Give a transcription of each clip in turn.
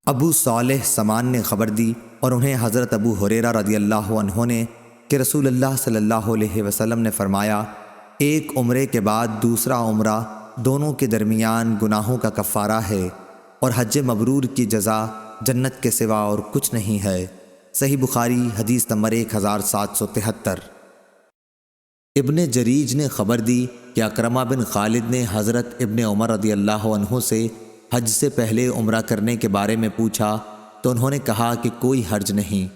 ابو صالح سمان نے خبر دی اور انہیں حضرت ابو ہریرہ رضی اللہ عنہ نے کہ رسول اللہ صلی اللہ علیہ وسلم نے فرمایا، ایک عمرے کے بعد دوسرا عمرہ دونوں کے درمیان گناہوں کا کفارہ ہے، اور حج مبرور کی جزا جنت کے سوا اور کچھ نہیں ہے۔ صحیح بخاری حدیث نمبر 1773۔ ابن جریج نے خبر دی کہ اکرمہ بن خالد نے حضرت ابن عمر رضی اللہ عنہ سے حج سے پہلے عمرہ کرنے کے بارے میں پوچھا تو انہوں نے کہا کہ کوئی حرج نہیں۔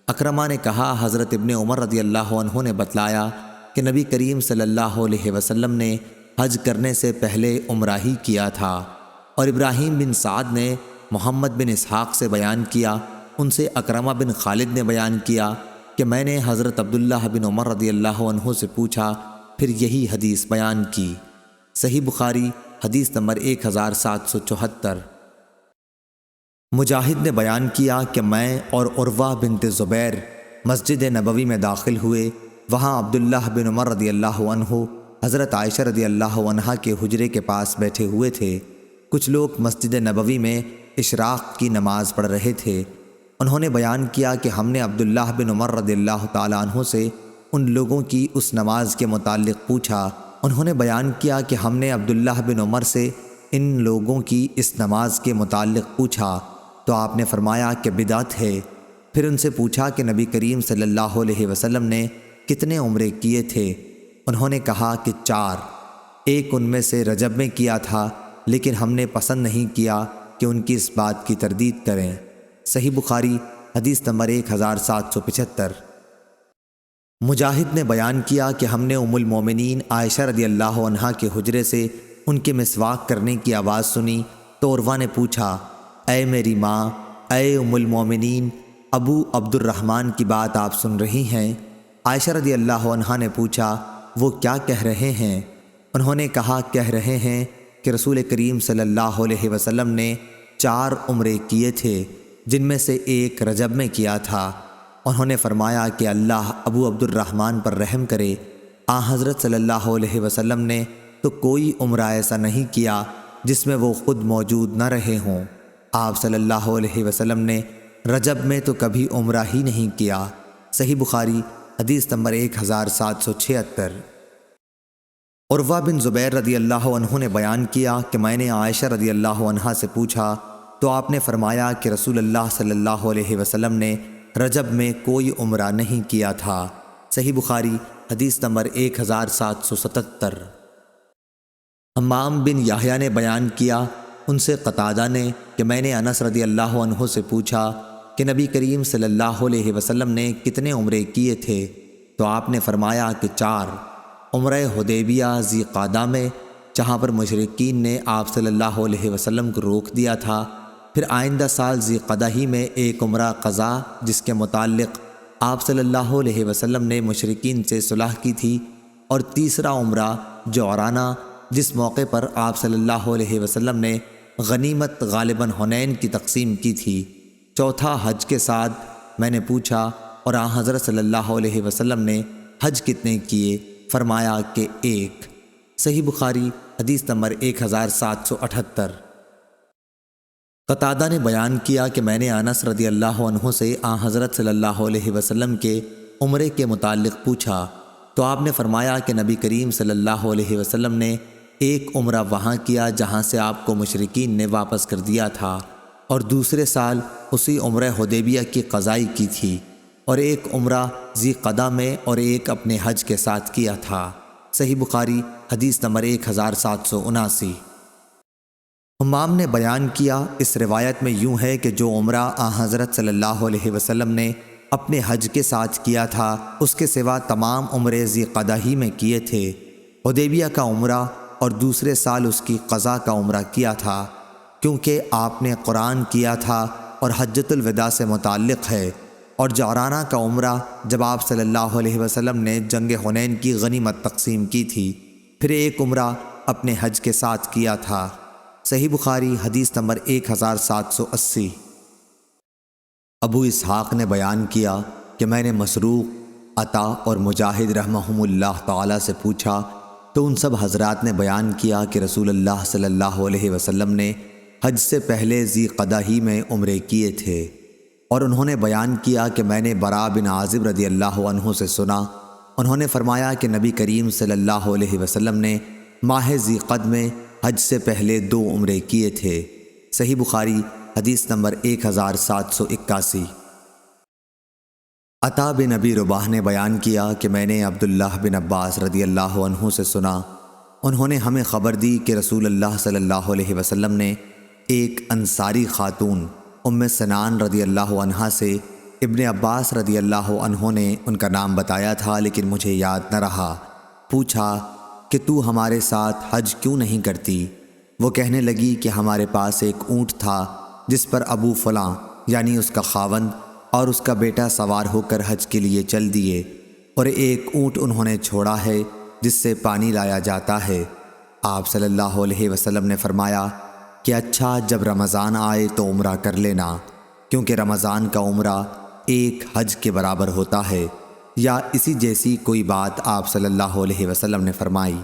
اکرمہ نے کہا، حضرت ابن عمر رضی اللہ عنہ نے بتلایا کہ نبی کریم صلی اللہ علیہ وسلم نے حج کرنے سے پہلے عمرہ ہی کیا تھا۔ اور ابراہیم بن سعد نے محمد بن اسحاق سے بیان کیا، ان سے اکرمہ بن خالد نے بیان کیا کہ میں نے حضرت عبداللہ بن عمر رضی اللہ عنہ سے پوچھا، پھر یہی حدیث بیان کی۔ صحیح بخاری حدیث نمبر 1774۔ مجاہد نے بیان کیا کہ میں اور عروہ بنت زبیر مسجد نبوی میں داخل ہوئے، وہاں عبداللہ بن عمر رضی اللہ عنہ حضرت عائشہ رضی اللہ عنہا کے حجرے کے پاس بیٹھے ہوئے تھے۔ کچھ لوگ مسجد نبوی میں اشراق کی نماز پڑھ رہے تھے۔ انہوں نے بیان کیا کہ ہم نے عبداللہ بن عمر رضی اللہ تعالیٰ عنہ سے ان لوگوں کی اس نماز کے متعلق پوچھا۔ انہوں نے بیان کیا کہ ہم نے عبداللہ بن عمر سے ان لوگوں کی اس نماز کے متعلق پوچھا تو آپ نے فرمایا کہ بدعت ہے۔ پھر ان سے پوچھا کہ نبی کریم صلی اللہ علیہ وسلم نے کتنے عمرے کیے تھے؟ انہوں نے کہا کہ 4، ایک ان میں سے رجب میں کیا تھا، لیکن ہم نے پسند نہیں کیا کہ ان کی اس بات کی تردید کریں۔ صحیح بخاری حدیث نمبر 1775۔ مجاہد نے بیان کیا کہ ہم نے ام المومنین عائشہ رضی اللہ عنہا کے حجرے سے ان کے مسواک کرنے کی آواز سنی تو عروہ نے پوچھا، اے میری ماں، اے ام المومنین، ابو عبد الرحمن کی بات آپ سن رہی ہیں؟ عائشہ رضی اللہ عنہا نے پوچھا، وہ کیا کہہ رہے ہیں؟ انہوں نے کہا، کہہ رہے ہیں کہ رسول کریم صلی اللہ علیہ وسلم نے 4 عمرے کیے تھے، جن میں سے ایک رجب میں کیا تھا۔ انہوں نے فرمایا کہ اللہ ابو عبد الرحمن پر رحم کرے۔ حضرت صلی اللہ علیہ وسلم نے تو کوئی عمرہ ایسا نہیں کیا جس میں وہ خود موجود نہ رہے ہوں۔ آپ صلی اللہ علیہ وسلم نے رجب میں تو کبھی عمرہ ہی نہیں کیا۔ صحیح بخاری حدیث نمبر 1776۔ عروہ بن زبیر رضی اللہ عنہ نے بیان کیا کہ میں نے عائشہ رضی اللہ عنہا سے پوچھا تو آپ نے فرمایا کہ رسول اللہ صلی اللہ علیہ وسلم نے رجب میں کوئی عمرہ نہیں کیا تھا۔ صحیح بخاری حدیث نمبر 1777۔ حمام بن یحییٰ نے بیان کیا، ان سے قتادہ نے کہ میں نے انس رضی اللہ عنہ سے پوچھا کہ نبی کریم صلی اللہ علیہ وسلم نے کتنے عمرے کیے تھے تو آپ نے فرمایا کہ 4، عمرہ حدیبیہ ذی قعدہ میں، جہاں پر مشرکین نے آپ صلی اللہ علیہ وسلم کو روک دیا تھا، پھر آئندہ سال ذی قعدہ ہی میں ایک عمرہ قضا جس کے متعلق آپ صلی اللہ علیہ وسلم نے مشرکین سے صلح کی تھی، اور تیسرا عمرہ جعرانہ جس موقع پر آپ صلی اللہ علیہ وسلم نے غنیمت غالباً حنین کی تقسیم کی تھی۔ چوتھا حج کے ساتھ میں نے پوچھا اور حضرت صلی اللہ علیہ وسلم نے حج کتنے کیے؟ فرمایا کہ 1۔ صحیح بخاری حدیث نمبر 1778۔ قتادہ نے بیان کیا کہ میں نے انس رضی اللہ عنہ سے حضرت صلی اللہ علیہ وسلم کے عمرے کے متعلق پوچھا تو آپ نے فرمایا کہ نبی کریم صلی اللہ علیہ وسلم نے ایک عمرہ وہاں کیا جہاں سے آپ کو مشرکین نے واپس کر دیا تھا، اور دوسرے سال اسی عمرہ حدیبیہ کی قضائی کی تھی، اور ایک عمرہ ذی قعدہ میں اور ایک اپنے حج کے ساتھ کیا تھا۔ صحیح بخاری حدیث نمبر 1779۔ حمام نے بیان کیا، اس روایت میں یوں ہے کہ جو عمرہ حضرت صلی اللہ علیہ وسلم نے اپنے حج کے ساتھ کیا تھا اس کے سوا تمام عمرے ذی قعدہ ہی میں کیے تھے۔ حدیبیہ کا عمرہ اور دوسرے سال اس کی قضا کا عمرہ کیا تھا، کیونکہ آپ نے قرآن کیا تھا اور حجۃ الوداع سے متعلق ہے، اور جعرانہ کا عمرہ جب آپ صلی اللہ علیہ وسلم نے جنگ حنین کی غنیمت تقسیم کی تھی، پھر ایک عمرہ اپنے حج کے ساتھ کیا تھا۔ صحیح بخاری حدیث نمبر 1780۔ ابو اسحاق نے بیان کیا کہ میں نے مسروق، عطا اور مجاہد رحمہم اللہ تعالی سے پوچھا تو ان سب حضرات نے بیان کیا کہ رسول اللہ صلی اللہ علیہ وسلم نے حج سے پہلے ذی قعدہ ہی میں عمرے کیے تھے، اور انہوں نے بیان کیا کہ میں نے براء بن عازب رضی اللہ عنہ سے سنا، انہوں نے فرمایا کہ نبی کریم صلی اللہ علیہ وسلم نے ماہ ذی قعدہ میں حج سے پہلے 2 عمرے کیے تھے۔ صحیح بخاری حدیث نمبر 1781۔ عطا بن ابی رباح نے بیان کیا کہ میں نے عبداللہ بن عباس رضی اللہ عنہ سے سنا، انہوں نے ہمیں خبر دی کہ رسول اللہ صلی اللہ علیہ وسلم نے ایک انصاری خاتون ام سنان رضی اللہ عنہا سے ابن عباس رضی اللہ عنہ نے ان کا نام بتایا تھا لیکن مجھے یاد نہ رہا، پوچھا کہ تو ہمارے ساتھ حج کیوں نہیں کرتی؟ وہ کہنے لگی کہ ہمارے پاس ایک اونٹ تھا جس پر ابو فلاں یعنی اس کا خاوند اور اس کا بیٹا سوار ہو کر حج کے لیے چل دیے، اور ایک اونٹ انہوں نے چھوڑا ہے جس سے پانی لایا جاتا ہے۔ آپ صلی اللہ علیہ وسلم نے فرمایا کہ اچھا، جب رمضان آئے تو عمرہ کر لینا، کیونکہ رمضان کا عمرہ ایک حج کے برابر ہوتا ہے، یا اسی جیسی کوئی بات آپ صلی اللہ علیہ وسلم نے فرمائی۔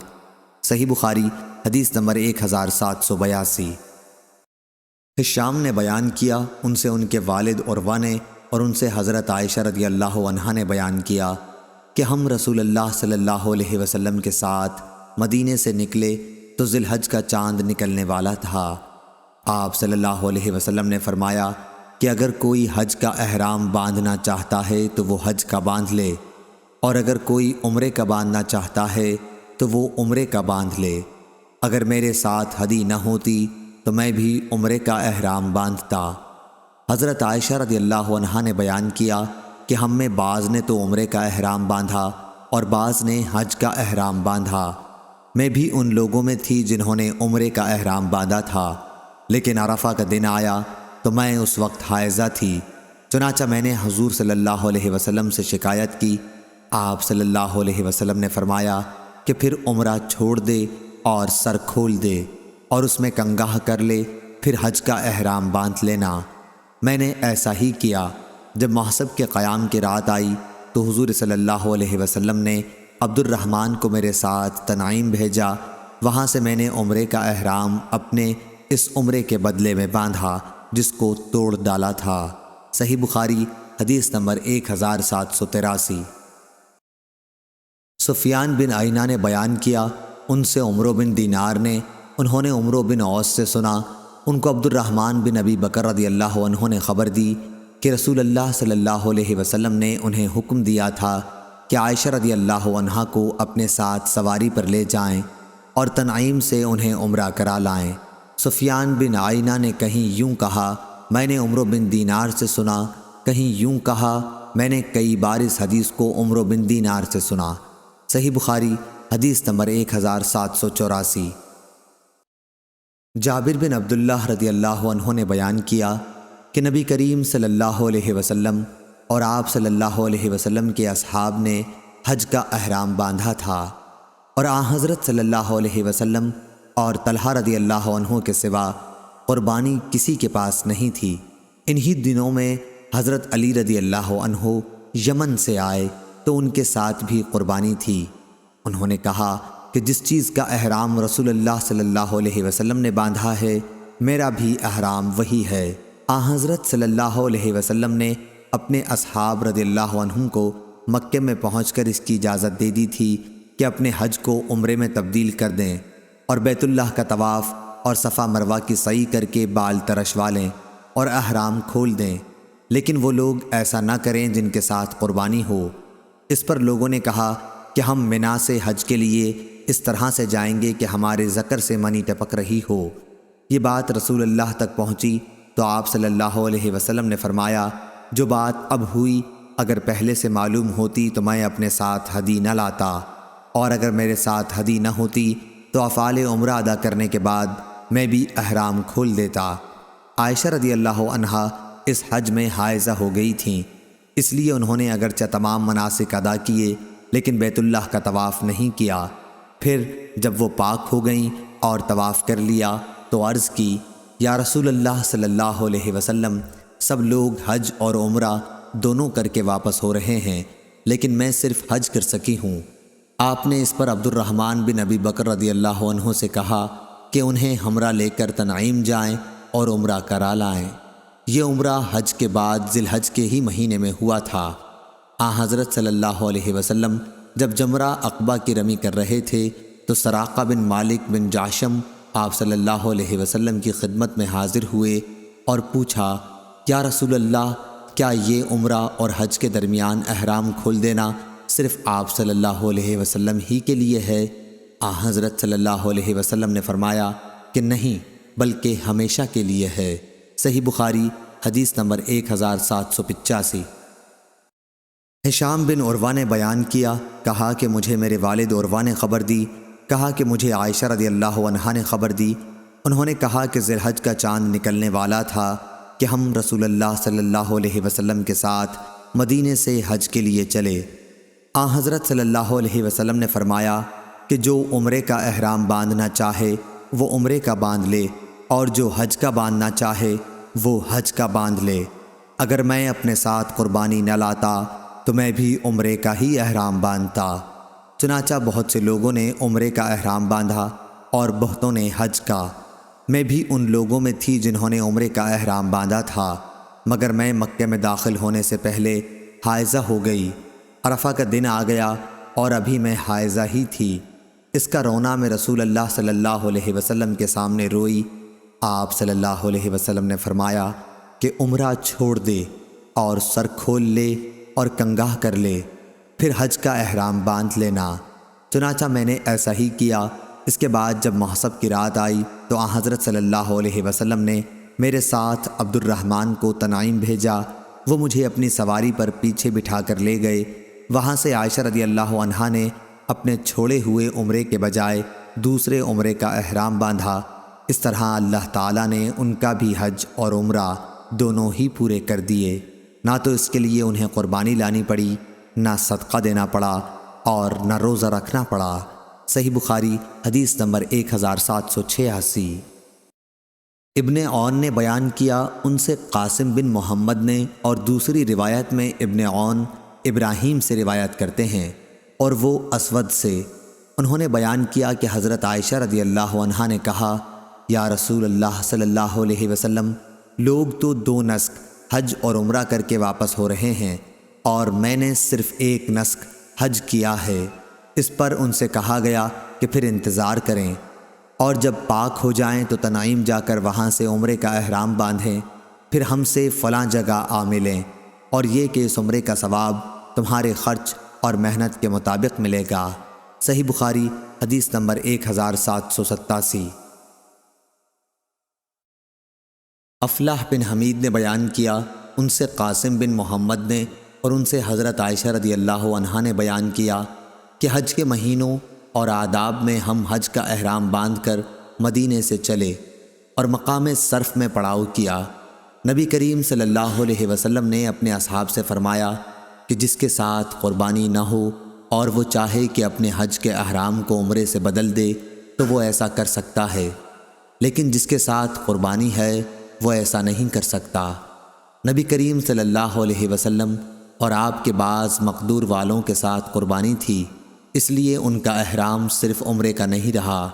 صحیح بخاری حدیث نمبر 1782۔ ہشام نے بیان کیا، ان سے ان کے والد عروہ نے اور ان سے حضرت عائشہ رضی اللہ عنہا نے بیان کیا کہ ہم رسول اللہ صلی اللہ علیہ وسلم کے ساتھ مدینے سے نکلے تو ذی الحج کا چاند نکلنے والا تھا۔ آپ صلی اللہ علیہ وسلم نے فرمایا کہ اگر کوئی حج کا احرام باندھنا چاہتا ہے تو وہ حج کا باندھ لے، اور اگر کوئی عمرے کا باندھنا چاہتا ہے تو وہ عمرے کا باندھ لے۔ اگر میرے ساتھ ہدی نہ ہوتی تو میں بھی عمرے کا احرام باندھتا۔ حضرت عائشہ رضی اللہ عنہا نے بیان کیا کہ ہم میں بعض نے تو عمرے کا احرام باندھا اور بعض نے حج کا احرام باندھا۔ میں بھی ان لوگوں میں تھی جنہوں نے عمرے کا احرام باندھا تھا، لیکن عرفہ کا دن آیا تو میں اس وقت حائضہ تھی، چنانچہ میں نے حضور صلی اللہ علیہ وسلم سے شکایت کی۔ آپ صلی اللہ علیہ وسلم نے فرمایا کہ پھر عمرہ چھوڑ دے اور سر کھول دے اور اس میں کنگھا کر لے، پھر حج کا احرام باندھ لینا۔ میں نے ایسا ہی کیا۔ جب محسب کے قیام کی رات آئی تو حضور صلی اللہ علیہ وسلم نے عبد الرحمن کو میرے ساتھ تنعیم بھیجا، وہاں سے میں نے عمرے کا احرام اپنے اس عمرے کے بدلے میں باندھا جس کو توڑ ڈالا تھا۔ صحیح بخاری حدیث نمبر 1783۔ سفیان بن عینہ نے بیان کیا، ان سے عمرو بن دینار نے، انہوں نے عمرو بن عوس سے سنا، ان کو عبد الرحمن بن ابی بکر رضی اللہ عنہ نے خبر دی کہ رسول اللہ صلی اللہ علیہ وسلم نے انہیں حکم دیا تھا کہ عائشہ رضی اللہ عنہا کو اپنے ساتھ سواری پر لے جائیں اور تنعیم سے انہیں عمرہ کرا لائیں۔ سفیان بن عینہ نے کہیں یوں کہا، میں نے عمرو بن دینار سے سنا، کہیں یوں کہا، میں نے کئی بار اس حدیث کو عمرو بن دینار سے سنا۔ صحیح بخاری حدیث نمبر 1784۔ جابر بن عبداللہ رضی اللہ عنہ نے بیان کیا کہ نبی کریم صلی اللہ علیہ وسلم اور آپ صلی اللہ علیہ وسلم کے اصحاب نے حج کا احرام باندھا تھا، اور آن حضرت صلی اللہ علیہ وسلم اور طلحہ رضی اللہ عنہ کے سوا قربانی کسی کے پاس نہیں تھی۔ انہی دنوں میں حضرت علی رضی اللہ عنہ یمن سے آئے تو ان کے ساتھ بھی قربانی تھی۔ انہوں نے کہا کہ جس چیز کا احرام رسول اللہ صلی اللہ علیہ وسلم نے باندھا ہے میرا بھی احرام وہی ہے۔ آن حضرت صلی اللہ علیہ وسلم نے اپنے اصحاب رضی اللہ عنہم کو مکے میں پہنچ کر اس کی اجازت دے دی تھی کہ اپنے حج کو عمرے میں تبدیل کر دیں اور بیت اللہ کا طواف اور صفا مروہ کی سعی کر کے بال ترشوا لیں اور احرام کھول دیں، لیکن وہ لوگ ایسا نہ کریں جن کے ساتھ قربانی ہو۔ اس پر لوگوں نے کہا کہ ہم منا سے حج کے لیے اس طرح سے جائیں گے کہ ہمارے ذکر سے منی ٹپک رہی ہو۔ یہ بات رسول اللہ تک پہنچی تو آپ صلی اللہ علیہ وسلم نے فرمایا، جو بات اب ہوئی اگر پہلے سے معلوم ہوتی تو میں اپنے ساتھ ہدی نہ لاتا، اور اگر میرے ساتھ ہدی نہ ہوتی تو افعال عمرہ ادا کرنے کے بعد میں بھی احرام کھول دیتا۔ عائشہ رضی اللہ عنہا اس حج میں حائضہ ہو گئی تھیں، اس لیے انہوں نے اگرچہ تمام مناسک ادا کیے لیکن بیت اللہ کا طواف نہیں کیا۔ پھر جب وہ پاک ہو گئیں اور طواف کر لیا تو عرض کی، یا رسول اللہ صلی اللہ علیہ وسلم، سب لوگ حج اور عمرہ دونوں کر کے واپس ہو رہے ہیں لیکن میں صرف حج کر سکی ہوں۔ آپ نے اس پر عبد الرحمن بن ابی بکر رضی اللہ عنہ سے کہا کہ انہیں ہمراہ لے کر تنعیم جائیں اور عمرہ کرا لائیں۔ یہ عمرہ حج کے بعد ذی الحج کے ہی مہینے میں ہوا تھا۔ حضرت صلی اللہ علیہ وسلم جب جمرہ عقبہ کی رمی کر رہے تھے تو سراقہ بن مالک بن جاشم آپ صلی اللہ علیہ وسلم کی خدمت میں حاضر ہوئے اور پوچھا، یا رسول اللہ، کیا یہ عمرہ اور حج کے درمیان احرام کھول دینا صرف آپ صلی اللہ علیہ وسلم ہی کے لیے ہے؟ حضرت صلی اللہ علیہ وسلم نے فرمایا کہ نہیں، بلکہ ہمیشہ کے لیے ہے۔ صحیح بخاری حدیث نمبر 1785۔ ہشام بن عروہ نے بیان کیا، کہا کہ مجھے میرے والد عروہ نے خبر دی، کہا کہ مجھے عائشہ رضی اللہ عنہا نے خبر دی۔ انہوں نے کہا کہ ذی الحج کا چاند نکلنے والا تھا کہ ہم رسول اللہ صلی اللہ علیہ وسلم کے ساتھ مدینے سے حج کے لیے چلے۔ حضرت صلی اللہ علیہ وسلم نے فرمایا کہ جو عمرے کا احرام باندھنا چاہے وہ عمرے کا باندھ لے، اور جو حج کا باندھنا چاہے وہ حج کا باندھ لے۔ اگر میں اپنے ساتھ قربانی نہ لاتا تو میں بھی عمرے کا ہی احرام باندھتا۔ چنانچہ بہت سے لوگوں نے عمرے کا احرام باندھا اور بہتوں نے حج کا۔ میں بھی ان لوگوں میں تھی جنہوں نے عمرے کا احرام باندھا تھا، مگر میں مکہ میں داخل ہونے سے پہلے حائضہ ہو گئی۔ عرفہ کا دن آ گیا اور ابھی میں حائضہ ہی تھی۔ اس کا رونا میں رسول اللہ صلی اللہ علیہ وسلم کے سامنے روئی۔ آپ صلی اللہ علیہ وسلم نے فرمایا کہ عمرہ چھوڑ دے اور سر کھول لے اور کنگاہ کر لے، پھر حج کا احرام باندھ لینا۔ چنانچہ میں نے ایسا ہی کیا۔ اس کے بعد جب محسب کی رات آئی تو حضرت صلی اللہ علیہ وسلم نے میرے ساتھ عبد الرحمن کو تنعیم بھیجا۔ وہ مجھے اپنی سواری پر پیچھے بٹھا کر لے گئے۔ وہاں سے عائشہ رضی اللہ عنہا نے اپنے چھوڑے ہوئے عمرے کے بجائے دوسرے عمرے کا احرام باندھا۔ اس طرح اللہ تعالیٰ نے ان کا بھی حج اور عمرہ دونوں ہی پورے کر دیے۔ نہ تو اس کے لیے انہیں قربانی لانی پڑی، نہ صدقہ دینا پڑا، اور نہ روزہ رکھنا پڑا۔ صحیح بخاری حدیث نمبر 1786۔ ابن عون نے بیان کیا، ان سے قاسم بن محمد نے، اور دوسری روایت میں ابن عون ابراہیم سے روایت کرتے ہیں اور وہ اسود سے۔ انہوں نے بیان کیا کہ حضرت عائشہ رضی اللہ عنہا نے کہا، یا رسول اللہ صلی اللہ علیہ وسلم، لوگ تو 2 نسک حج اور عمرہ کر کے واپس ہو رہے ہیں اور میں نے صرف 1 نسک حج کیا ہے۔ اس پر ان سے کہا گیا کہ پھر انتظار کریں، اور جب پاک ہو جائیں تو تنعیم جا کر وہاں سے عمرے کا احرام باندھیں، پھر ہم سے فلاں جگہ آ ملیں، اور یہ کہ اس عمرے کا ثواب تمہارے خرچ اور محنت کے مطابق ملے گا۔ صحیح بخاری حدیث نمبر 1787۔ افلاح بن حمید نے بیان کیا، ان سے قاسم بن محمد نے، اور ان سے حضرت عائشہ رضی اللہ عنہا نے بیان کیا کہ حج کے مہینوں اور آداب میں ہم حج کا احرام باندھ کر مدینے سے چلے اور مقام صرف میں پڑاؤ کیا۔ نبی کریم صلی اللہ علیہ وسلم نے اپنے اصحاب سے فرمایا کہ جس کے ساتھ قربانی نہ ہو اور وہ چاہے کہ اپنے حج کے احرام کو عمرے سے بدل دے تو وہ ایسا کر سکتا ہے، لیکن جس کے ساتھ قربانی ہے وہ ایسا نہیں کر سکتا۔ نبی کریم صلی اللہ علیہ وسلم اور آپ کے بعض مقدور والوں کے ساتھ قربانی تھی، اس لیے ان کا احرام صرف عمرے کا نہیں رہا۔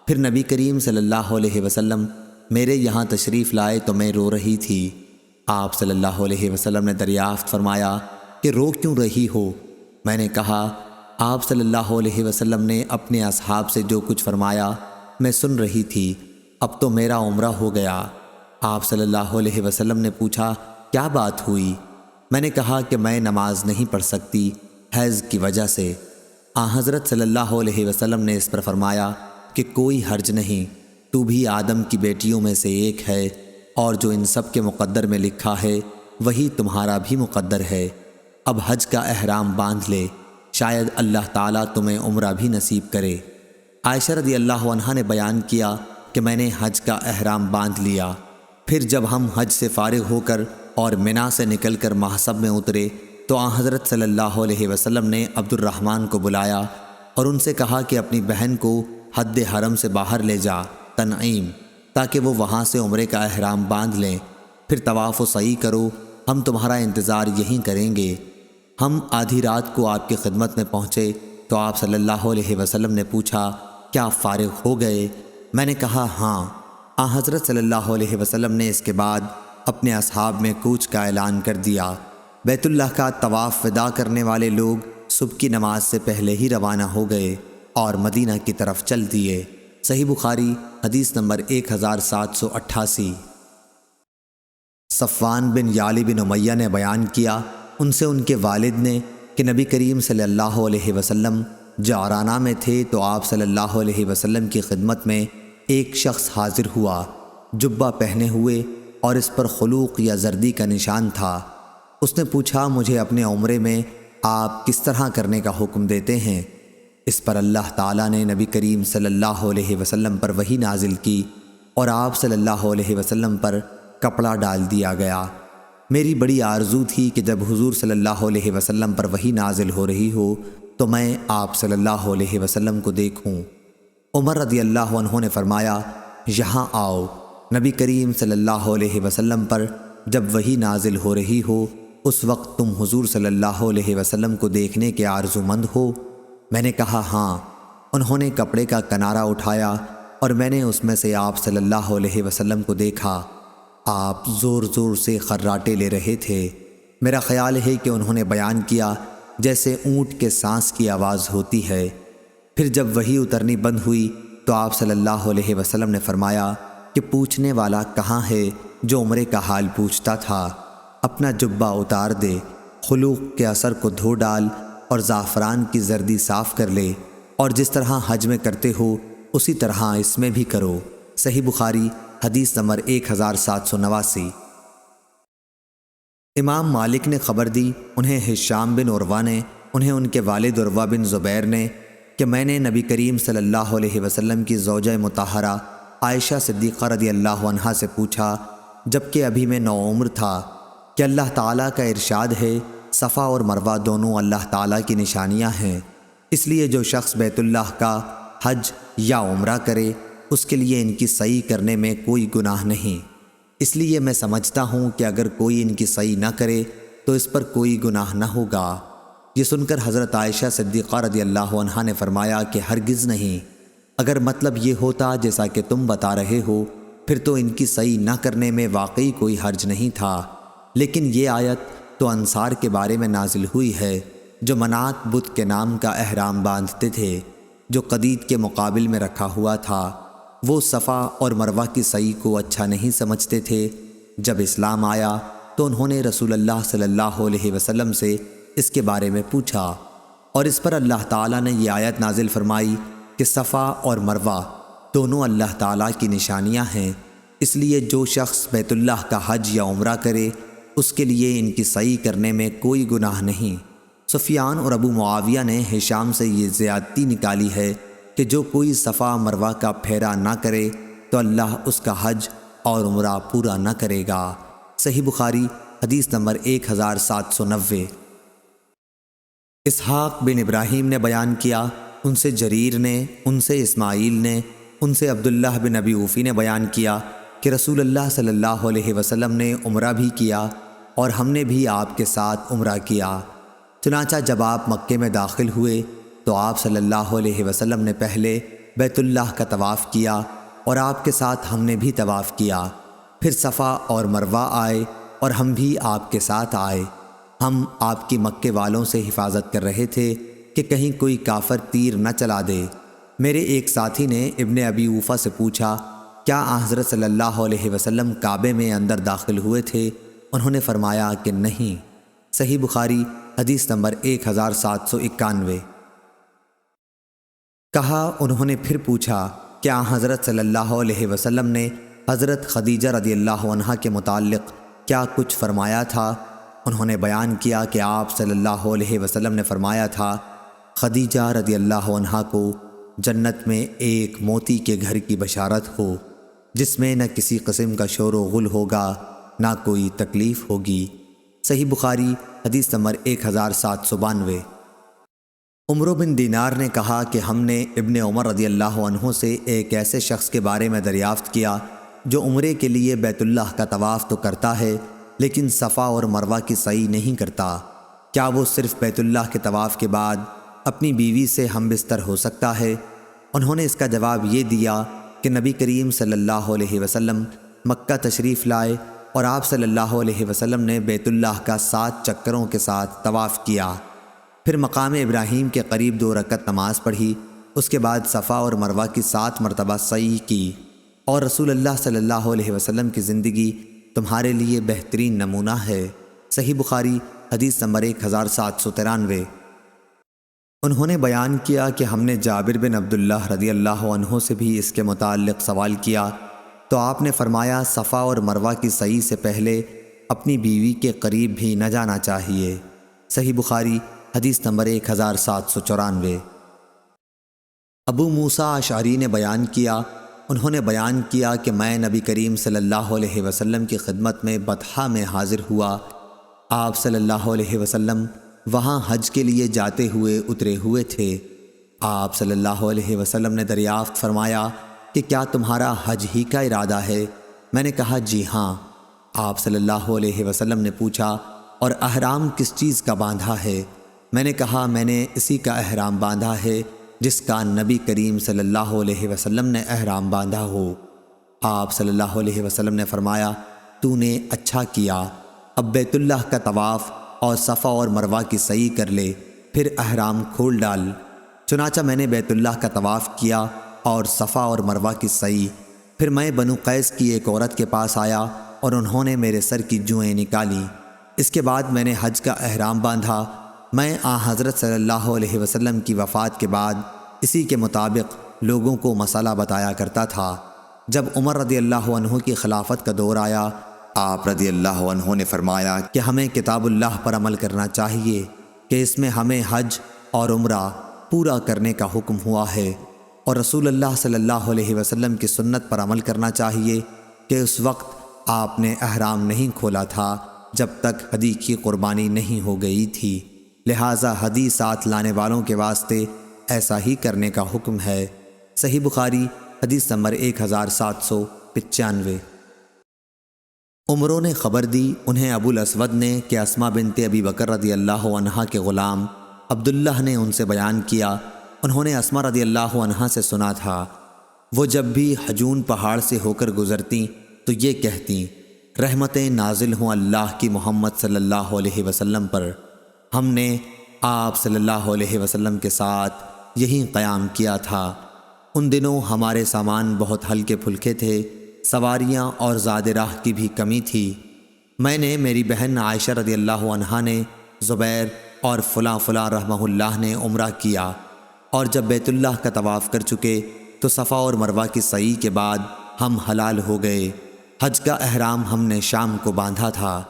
پھر نبی کریم صلی اللہ علیہ وسلم میرے یہاں تشریف لائے تو میں رو رہی تھی۔ آپ صلی اللہ علیہ وسلم نے دریافت فرمایا کہ رو کیوں رہی ہو؟ میں نے کہا، آپ صلی اللہ علیہ وسلم نے اپنے اصحاب سے جو کچھ فرمایا میں سن رہی تھی، اب تو میرا عمرہ ہو گیا۔ آپ صلی اللہ علیہ وسلم نے پوچھا، کیا بات ہوئی؟ میں نے کہا کہ میں نماز نہیں پڑھ سکتی حیض کی وجہ سے۔ حضرت صلی اللہ علیہ وسلم نے اس پر فرمایا کہ کوئی حرج نہیں، تو بھی آدم کی بیٹیوں میں سے ایک ہے، اور جو ان سب کے مقدر میں لکھا ہے وہی تمہارا بھی مقدر ہے۔ اب حج کا احرام باندھ لے، شاید اللہ تعالیٰ تمہیں عمرہ بھی نصیب کرے۔ عائشہ رضی اللہ عنہا نے بیان کیا کہ میں نے حج کا احرام باندھ لیا۔ پھر جب ہم حج سے فارغ ہو کر اور منا سے نکل کر محسب میں اترے تو حضرت صلی اللہ علیہ وسلم نے عبد الرحمن کو بلایا اور ان سے کہا کہ اپنی بہن کو حد حرم سے باہر لے جا، تنعیم، تاکہ وہ وہاں سے عمرے کا احرام باندھ لیں، پھر طواف و سعی کرو، ہم تمہارا انتظار یہیں کریں گے۔ ہم آدھی رات کو آپ کی خدمت میں پہنچے تو آپ صلی اللہ علیہ وسلم نے پوچھا، کیا فارغ ہو گئے؟ میں نے کہا ہاں۔ حضرت صلی اللہ علیہ وسلم نے اس کے بعد اپنے اصحاب میں کوچ کا اعلان کر دیا۔ بیت اللہ کا طواف ودا کرنے والے لوگ صبح کی نماز سے پہلے ہی روانہ ہو گئے اور مدینہ کی طرف چل دیے۔ صحیح بخاری حدیث نمبر 1788۔ صفوان بن یعلی بن امیہ نے بیان کیا، ان سے ان کے والد نے کہ نبی کریم صلی اللہ علیہ وسلم جعرانہ میں تھے تو آپ صلی اللہ علیہ وسلم کی خدمت میں ایک شخص حاضر ہوا، جبہ پہنے ہوئے اور اس پر خلوق یا زردی کا نشان تھا۔ اس نے پوچھا، مجھے اپنے عمرے میں آپ کس طرح کرنے کا حکم دیتے ہیں؟ اس پر اللہ تعالیٰ نے نبی کریم صلی اللہ علیہ وسلم پر وحی نازل کی اور آپ صلی اللہ علیہ وسلم پر کپڑا ڈال دیا گیا۔ میری بڑی آرزو تھی کہ جب حضور صلی اللہ علیہ وسلم پر وحی نازل ہو رہی ہو تو میں آپ صلی اللہ علیہ وسلم کو دیکھوں۔ عمر رضی اللہ عنہ نے فرمایا، یہاں آؤ۔ نبی کریم صلی اللہ علیہ وسلم پر جب وحی نازل ہو رہی ہو اس وقت تم حضور صلی اللہ علیہ وسلم کو دیکھنے کے آرزو مند ہو؟ میں نے کہا ہاں۔ انہوں نے کپڑے کا کنارہ اٹھایا اور میں نے اس میں سے آپ صلی اللہ علیہ وسلم کو دیکھا۔ آپ زور زور سے خراٹے لے رہے تھے۔ میرا خیال ہے کہ انہوں نے بیان کیا جیسے اونٹ کے سانس کی آواز ہوتی ہے۔ پھر جب وحی اترنی بند ہوئی تو آپ صلی اللہ علیہ وسلم نے فرمایا کہ پوچھنے والا کہاں ہے جو عمرے کا حال پوچھتا تھا؟ اپنا جبہ اتار دے، خلوق کے اثر کو دھو ڈال اور زعفران کی زردی صاف کر لے، اور جس طرح حج میں کرتے ہو اسی طرح اس میں بھی کرو۔ صحیح بخاری حدیث نمبر 1789۔ امام مالک نے خبر دی، انہیں ہشام بن عروہ نے، انہیں ان کے والد عروہ بن زبیر نے، کہ میں نے نبی کریم صلی اللہ علیہ وسلم کی زوجہ مطہرہ عائشہ صدیقہ رضی اللہ عنہا سے پوچھا، جبکہ ابھی میں نوعمر تھا، کہ اللہ تعالیٰ کا ارشاد ہے صفا اور مروہ دونوں اللہ تعالیٰ کی نشانیاں ہیں، اس لیے جو شخص بیت اللہ کا حج یا عمرہ کرے اس کے لیے ان کی سعی کرنے میں کوئی گناہ نہیں۔ اس لیے میں سمجھتا ہوں کہ اگر کوئی ان کی سعی نہ کرے تو اس پر کوئی گناہ نہ ہوگا۔ یہ سن کر حضرت عائشہ صدیقہ رضی اللہ عنہا نے فرمایا کہ ہرگز نہیں، اگر مطلب یہ ہوتا جیسا کہ تم بتا رہے ہو پھر تو ان کی سعی نہ کرنے میں واقعی کوئی حرج نہیں تھا، لیکن یہ آیت تو انصار کے بارے میں نازل ہوئی ہے جو منات بت کے نام کا احرام باندھتے تھے جو قدید کے مقابل میں رکھا ہوا تھا۔ وہ صفا اور مروہ کی سعی کو اچھا نہیں سمجھتے تھے۔ جب اسلام آیا تو انہوں نے رسول اللہ صلی اللہ علیہ وسلم سے اس کے بارے میں پوچھا، اور اس پر اللہ تعالیٰ نے یہ آیت نازل فرمائی کہ صفا اور مروہ دونوں اللہ تعالیٰ کی نشانیاں ہیں، اس لیے جو شخص بیت اللہ کا حج یا عمرہ کرے اس کے لیے ان کی سعی کرنے میں کوئی گناہ نہیں۔ سفیان اور ابو معاویہ نے ہشام سے یہ زیادتی نکالی ہے کہ جو کوئی صفا مروہ کا پھیرا نہ کرے تو اللہ اس کا حج اور عمرہ پورا نہ کرے گا۔ صحیح بخاری حدیث نمبر 1790۔ اسحاق بن ابراہیم نے بیان کیا، ان سے جریر نے، ان سے اسماعیل نے، ان سے عبداللہ بن ابی اوفی نے بیان کیا کہ رسول اللہ صلی اللہ علیہ وسلم نے عمرہ بھی کیا اور ہم نے بھی آپ کے ساتھ عمرہ کیا۔ چنانچہ جب آپ مکے میں داخل ہوئے تو آپ صلی اللہ علیہ وسلم نے پہلے بیت اللہ کا طواف کیا اور آپ کے ساتھ ہم نے بھی طواف کیا، پھر صفا اور مروہ آئے اور ہم بھی آپ کے ساتھ آئے۔ ہم آپ کی مکے والوں سے حفاظت کر رہے تھے کہ کہیں کوئی کافر تیر نہ چلا دے۔ میرے ایک ساتھی نے ابن ابی اوفا سے پوچھا، کیا حضرت صلی اللہ علیہ وسلم کعبے میں اندر داخل ہوئے تھے؟ انہوں نے فرمایا کہ نہیں۔ صحیح بخاری حدیث نمبر 1791۔ کہا، انہوں نے پھر پوچھا، کیا حضرت صلی اللہ علیہ وسلم نے حضرت خدیجہ رضی اللہ عنہا کے متعلق کیا کچھ فرمایا تھا؟ انہوں نے بیان کیا کہ آپ صلی اللہ علیہ وسلم نے فرمایا تھا، خدیجہ رضی اللہ عنہا کو جنت میں ایک موتی کے گھر کی بشارت ہو جس میں نہ کسی قسم کا شور و غل ہوگا نہ کوئی تکلیف ہوگی۔ صحیح بخاری حدیث نمبر 1792۔ عمرو بن دینار نے کہا کہ ہم نے ابن عمر رضی اللہ عنہ سے ایک ایسے شخص کے بارے میں دریافت کیا جو عمرے کے لیے بیت اللہ کا طواف تو کرتا ہے لیکن صفا اور مروہ کی سعی نہیں کرتا، کیا وہ صرف بیت اللہ کے طواف کے بعد اپنی بیوی سے ہم بستر ہو سکتا ہے؟ انہوں نے اس کا جواب یہ دیا کہ نبی کریم صلی اللہ علیہ وسلم مکہ تشریف لائے اور آپ صلی اللہ علیہ وسلم نے بیت اللہ کا 7 چکروں کے ساتھ طواف کیا، پھر مقام ابراہیم کے قریب 2 رکعت نماز پڑھی، اس کے بعد صفا اور مروہ کی 7 مرتبہ سعی کی، اور رسول اللہ صلی اللہ علیہ وسلم کی زندگی تمہارے لیے بہترین نمونہ ہے۔ صحیح بخاری حدیث نمبر 1793۔ انہوں نے بیان کیا کہ ہم نے جابر بن عبداللہ رضی اللہ عنہ سے بھی اس کے متعلق سوال کیا تو آپ نے فرمایا صفا اور مروہ کی سعی سے پہلے اپنی بیوی کے قریب بھی نہ جانا چاہیے۔ صحیح بخاری حدیث نمبر 1794۔ ابو موسیٰ اشعری نے بیان کیا، انہوں نے بیان کیا کہ میں نبی کریم صلی اللہ علیہ وسلم کی خدمت میں بطحا میں حاضر ہوا۔ آپ صلی اللہ علیہ وسلم وہاں حج کے لیے جاتے ہوئے اترے ہوئے تھے۔ آپ صلی اللہ علیہ وسلم نے دریافت فرمایا کہ کیا تمہارا حج ہی کا ارادہ ہے؟ میں نے کہا جی ہاں۔ آپ صلی اللہ علیہ وسلم نے پوچھا اور احرام کس چیز کا باندھا ہے؟ میں نے کہا میں نے اسی کا احرام باندھا ہے جس کا نبی کریم صلی اللہ علیہ وسلم نے احرام باندھا ہو۔ آپ صلی اللہ علیہ وسلم نے فرمایا تو نے اچھا کیا، اب بیت اللہ کا طواف اور صفا اور مروہ کی سعی کر لے، پھر احرام کھول ڈال۔ چنانچہ میں نے بیت اللہ کا طواف کیا اور صفا اور مروہ کی سعی، پھر میں بنو قیس کی ایک عورت کے پاس آیا اور انہوں نے میرے سر کی جوئیں نکالیں۔ اس کے بعد میں نے حج کا احرام باندھا۔ میں حضرت صلی اللہ علیہ وسلم کی وفات کے بعد اسی کے مطابق لوگوں کو مسئلہ بتایا کرتا تھا۔ جب عمر رضی اللہ عنہ کی خلافت کا دور آیا، آپ رضی اللہ عنہ نے فرمایا کہ ہمیں کتاب اللہ پر عمل کرنا چاہیے کہ اس میں ہمیں حج اور عمرہ پورا کرنے کا حکم ہوا ہے، اور رسول اللہ صلی اللہ علیہ وسلم کی سنت پر عمل کرنا چاہیے کہ اس وقت آپ نے احرام نہیں کھولا تھا جب تک ہدی کی قربانی نہیں ہو گئی تھی، لہٰذا ہدی ساتھ لانے والوں کے واسطے ایسا ہی کرنے کا حکم ہے۔ صحیح بخاری حدیث نمبر 1795۔ عمروں نے خبر دی انہیں ابو الاسود نے کہ اسماء بنت ابی بکر رضی اللہ عنہا کے غلام عبداللہ نے ان سے بیان کیا۔ انہوں نے اسماء رضی اللہ عنہا سے سنا تھا، وہ جب بھی حجون پہاڑ سے ہو کر گزرتیں تو یہ کہتیں رحمتیں نازل ہوں اللہ کی محمد صلی اللہ علیہ وسلم پر۔ ہم نے آپ صلی اللہ علیہ وسلم کے ساتھ یہیں قیام کیا تھا۔ ان دنوں ہمارے سامان بہت ہلکے پھلکے تھے، سواریاں اور زاد راہ کی بھی کمی تھی۔ میں نے، میری بہن عائشہ رضی اللہ عنہا نے، زبیر اور فلاں فلاں رحمہ اللہ نے عمرہ کیا، اور جب بیت اللہ کا طواف کر چکے تو صفا اور مروہ کی سعی کے بعد ہم حلال ہو گئے۔ حج کا احرام ہم نے شام کو باندھا تھا۔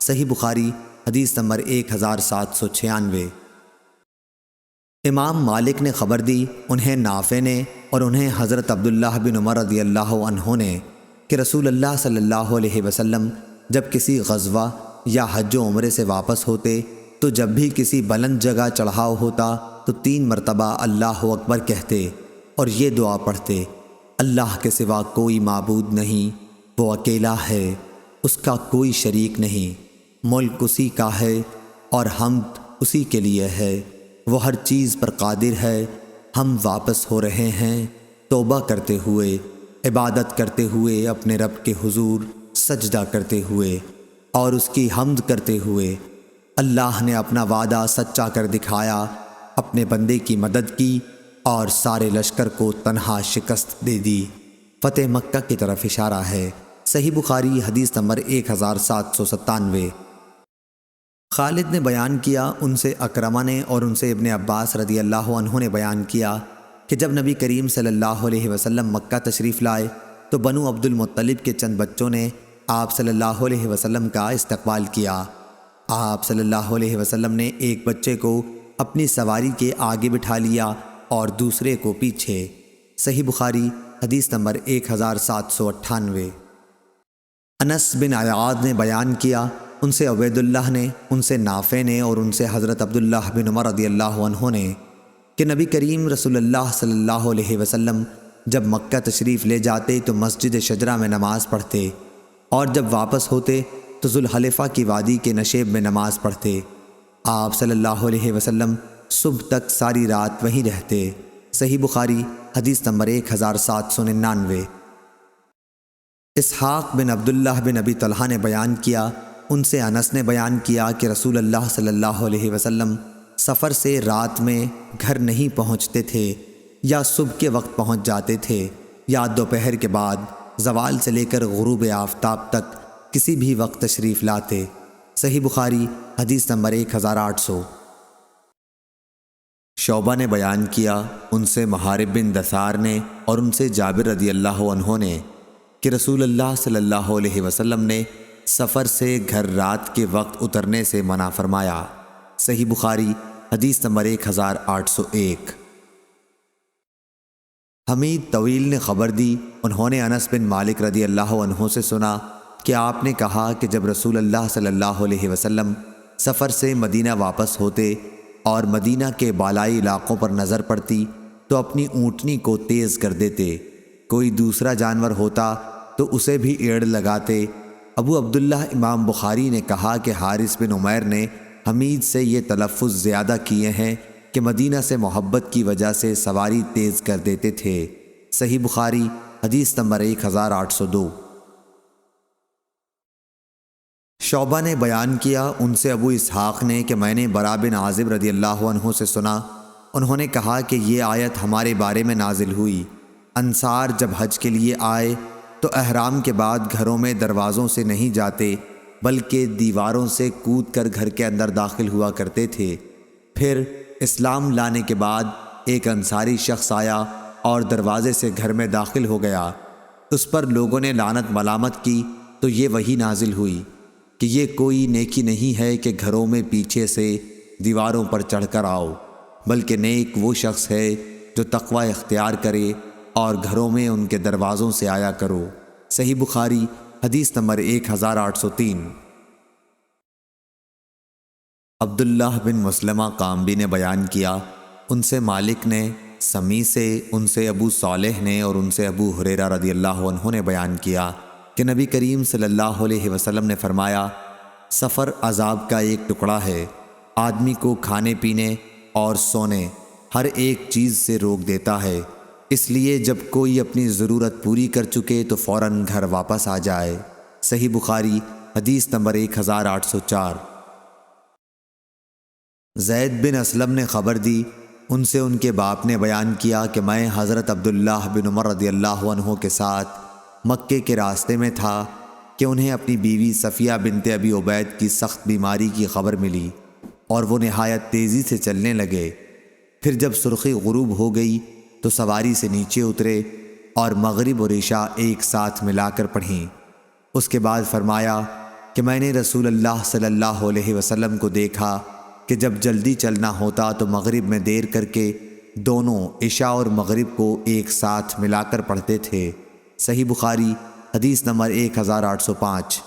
صحیح بخاری حدیث نمبر 1796۔ امام مالک نے خبر دی انہیں نافع نے اور انہیں حضرت عبداللہ بن عمر رضی اللہ عنہ نے کہ رسول اللہ صلی اللہ علیہ وسلم جب کسی غزوہ یا حج و عمرے سے واپس ہوتے تو جب بھی کسی بلند جگہ چڑھاؤ ہوتا تو 3 مرتبہ اللہ اکبر کہتے اور یہ دعا پڑھتے، اللہ کے سوا کوئی معبود نہیں، وہ اکیلا ہے، اس کا کوئی شریک نہیں، ملک اسی کا ہے اور حمد اسی کے لیے ہے، وہ ہر چیز پر قادر ہے، ہم واپس ہو رہے ہیں توبہ کرتے ہوئے، عبادت کرتے ہوئے، اپنے رب کے حضور سجدہ کرتے ہوئے اور اس کی حمد کرتے ہوئے۔ اللہ نے اپنا وعدہ سچا کر دکھایا، اپنے بندے کی مدد کی اور سارے لشکر کو تنہا شکست دے دی۔ فتح مکہ کی طرف اشارہ ہے۔ صحیح بخاری حدیث نمبر 1797۔ خالد نے بیان کیا، ان سے اکرمہ نے اور ان سے ابن عباس رضی اللہ عنہ نے بیان کیا کہ جب نبی کریم صلی اللہ علیہ وسلم مکہ تشریف لائے تو بنو عبد المطلب کے چند بچوں نے آپ صلی اللہ علیہ وسلم کا استقبال کیا۔ آپ صلی اللہ علیہ وسلم نے ایک بچے کو اپنی سواری کے آگے بٹھا لیا اور دوسرے کو پیچھے۔ صحیح بخاری حدیث نمبر 1798۔ انس بن عیاض نے بیان کیا، ان سے عبید اللہ نے، ان سے نافع نے اور ان سے حضرت عبداللہ بن عمر رضی اللہ عنہ نے کہ نبی کریم رسول اللہ صلی اللہ علیہ وسلم جب مکہ تشریف لے جاتے تو مسجد شجرہ میں نماز پڑھتے اور جب واپس ہوتے تو ذوالحلیفہ کی وادی کے نشیب میں نماز پڑھتے۔ آپ صلی اللہ علیہ وسلم صبح تک ساری رات وہیں رہتے۔ صحیح بخاری حدیث نمبر 1799۔ اسحاق بن عبداللہ بن ابی طلحہ نے بیان کیا، ان سے انس نے بیان کیا کہ رسول اللہ صلی اللہ علیہ وسلم سفر سے رات میں گھر نہیں پہنچتے تھے، یا صبح کے وقت پہنچ جاتے تھے، یا دوپہر کے بعد زوال سے لے کر غروب آفتاب تک کسی بھی وقت تشریف لاتے۔ صحیح بخاری حدیث نمبر 1800۔ شعبہ نے بیان کیا، ان سے محارب بن دثار نے اور ان سے جابر رضی اللہ عنہ نے کہ رسول اللہ صلی اللہ علیہ وسلم نے سفر سے گھر رات کے وقت اترنے سے منع فرمایا۔ صحیح بخاری حدیث نمبر 1801۔ حمید طویل نے خبر دی، انہوں نے انس بن مالک رضی اللہ عنہ سے سنا کہ آپ نے کہا کہ جب رسول اللہ صلی اللہ علیہ وسلم سفر سے مدینہ واپس ہوتے اور مدینہ کے بالائی علاقوں پر نظر پڑتی تو اپنی اونٹنی کو تیز کر دیتے، کوئی دوسرا جانور ہوتا تو اسے بھی ایڑ لگاتے۔ ابو عبداللہ امام بخاری نے کہا کہ حارث بن عمیر نے حمید سے یہ تلفظ زیادہ کیے ہیں کہ مدینہ سے محبت کی وجہ سے سواری تیز کر دیتے تھے۔ صحیح بخاری حدیث نمبر 1802۔ شعبہ نے بیان کیا، ان سے ابو اسحاق نے کہ میں نے برا بن عازب رضی اللہ عنہ سے سنا، انہوں نے کہا کہ یہ آیت ہمارے بارے میں نازل ہوئی، انصار جب حج کے لیے آئے تو احرام کے بعد گھروں میں دروازوں سے نہیں جاتے بلکہ دیواروں سے کود کر گھر کے اندر داخل ہوا کرتے تھے۔ پھر اسلام لانے کے بعد ایک انصاری شخص آیا اور دروازے سے گھر میں داخل ہو گیا، اس پر لوگوں نے لعنت ملامت کی تو یہ وحی نازل ہوئی کہ یہ کوئی نیکی نہیں ہے کہ گھروں میں پیچھے سے دیواروں پر چڑھ کر آؤ، بلکہ نیک وہ شخص ہے جو تقوی اختیار کرے اور گھروں میں ان کے دروازوں سے آیا کرو۔ صحیح بخاری حدیث نمبر 1803۔ عبداللہ بن مسلمہ قامبی نے بیان کیا، ان سے مالک نے سمی سے، ان سے ابو صالح نے اور ان سے ابو ہریرہ رضی اللہ عنہ نے بیان کیا کہ نبی کریم صلی اللہ علیہ وسلم نے فرمایا، سفر عذاب کا ایک ٹکڑا ہے، آدمی کو کھانے پینے اور سونے ہر ایک چیز سے روک دیتا ہے، اس لیے جب کوئی اپنی ضرورت پوری کر چکے تو فوراً گھر واپس آ جائے۔ صحیح بخاری حدیث نمبر 1804۔ زید بن اسلم نے خبر دی، ان سے ان کے باپ نے بیان کیا کہ میں حضرت عبداللہ بن عمر رضی اللہ عنہ کے ساتھ مکے کے راستے میں تھا کہ انہیں اپنی بیوی صفیہ بنت ابی عبید کی سخت بیماری کی خبر ملی اور وہ نہایت تیزی سے چلنے لگے۔ پھر جب سرخی غروب ہو گئی تو سواری سے نیچے اترے اور مغرب اور عشاء ایک ساتھ ملا کر پڑھیں۔ اس کے بعد فرمایا کہ میں نے رسول اللہ صلی اللہ علیہ وسلم کو دیکھا کہ جب جلدی چلنا ہوتا تو مغرب میں دیر کر کے دونوں عشاء اور مغرب کو ایک ساتھ ملا کر پڑھتے تھے۔ صحیح بخاری حدیث نمبر 1805۔